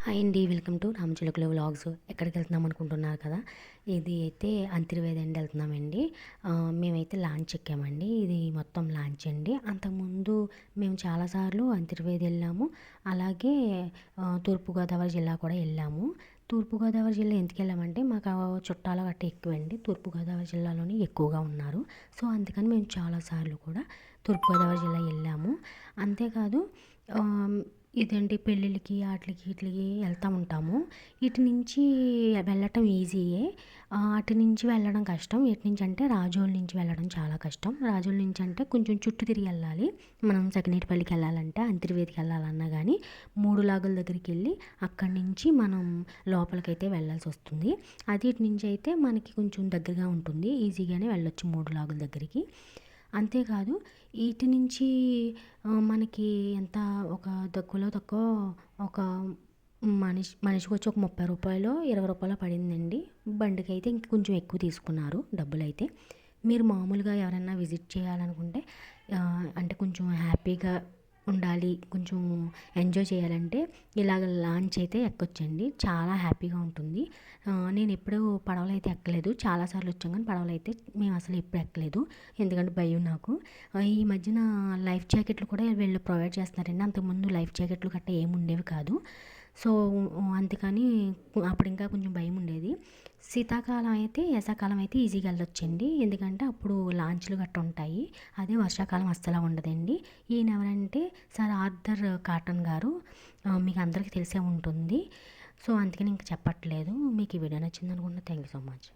Hi అండి. Welcome to రామచిలుకల vlogs. ఎక్కడికి వెళ్తున్నాం అనుకుంటున్నారు కదా. ఇది అయితే అంతర్వేది అండి వెళ్తున్నామండి. మేమైతే లాంచ్ ఎక్కామండి. ఇది మొత్తం లాంచ్ అండి. అంతకుముందు మేము చాలాసార్లు అంతర్వేది వెళ్ళాము. అలాగే తూర్పుగోదావరి జిల్లా కూడా వెళ్ళాము. తూర్పుగోదావరి జిల్లా ఎందుకు వెళ్ళామంటే మాకు చుట్టాలు గట్ట ఎక్కువండి. తూర్పుగోదావరి జిల్లాలోని ఎక్కువగా ఉన్నారు. సో అందుకని మేము చాలాసార్లు కూడా తూర్పుగోదావరి జిల్లా వెళ్ళాము. అంతేకాదు ఇదేంటి పెళ్ళిళ్ళకి ఆటిలకి వీటికి వెళ్తూ ఉంటాము. ఇటు నుంచి వెళ్ళటం ఈజీయే. అటు నుంచి వెళ్ళడం కష్టం. ఎటు నుంచి అంటే రాజోల నుంచి వెళ్ళడం చాలా కష్టం. రాజోల నుంచి అంటే కొంచెం చుట్టూ తిరిగి వెళ్ళాలి. మనం సకినేటిపల్లికి వెళ్ళాలంటే అంతర్వేదికి వెళ్ళాలన్నా కానీ 3 లాగుల దగ్గరికి వెళ్ళి అక్కడి నుంచి మనం లోపలికైతే వెళ్ళాల్సి వస్తుంది. అది ఇటు నుంచి అయితే మనకి కొంచెం దగ్గరగా ఉంటుంది. ఈజీగానే వెళ్ళొచ్చు 3 లాగుల దగ్గరికి. అంతేకాదు ఇటు నుంచి మనకి ఎంత ఒక తక్కువలో తక్కువ ఒక మనిషికి వచ్చి ఒక 30 రూపాయలు 20 రూపాయలు పడిందండి. బండికి అయితే ఇంక కొంచెం ఎక్కువ తీసుకున్నారు డబ్బులైతే. మీరు మామూలుగా ఎవరైనా విజిట్ చేయాలనుకుంటే అంటే కొంచెం హ్యాపీగా ఉండాలి, కొంచెం ఎంజాయ్ చేయాలంటే ఇలాగ లాంచ్ అయితే ఎక్కొచ్చండి. చాలా హ్యాపీగా ఉంటుంది. నేను ఎప్పుడూ పడవలు అయితే ఎక్కలేదు. చాలాసార్లు వచ్చాం కానీ పడవలు అయితే మేము అసలు ఎప్పుడు ఎక్కలేదు. ఎందుకంటే భయం నాకు. ఈ మధ్యన లైఫ్ జాకెట్లు కూడా వీళ్ళు ప్రొవైడ్ చేస్తున్నారండి. అంతకుముందు లైఫ్ జాకెట్లు గట్రా ఏమి ఉండేవి కాదు. సో అందుకని అప్పుడు ఇంకా కొంచెం భయం ఉండేది. శీతాకాలం అయితే వేసవికాలం అయితే ఈజీగా వెళ్ళొచ్చండి. ఎందుకంటే అప్పుడు లాంచ్లు గట్రా ఉంటాయి. అదే వర్షాకాలం అస్సలు ఉండదండి. ఈయన ఎవరంటే సర్ ఆర్థర్ కాటన్ గారు. మీకు అందరికీ తెలిసే ఉంటుంది. సో అందుకని ఇంక చెప్పట్లేదు. మీకు ఈ వీడియో నచ్చింది అనుకుంటున్నా. Thank you so much.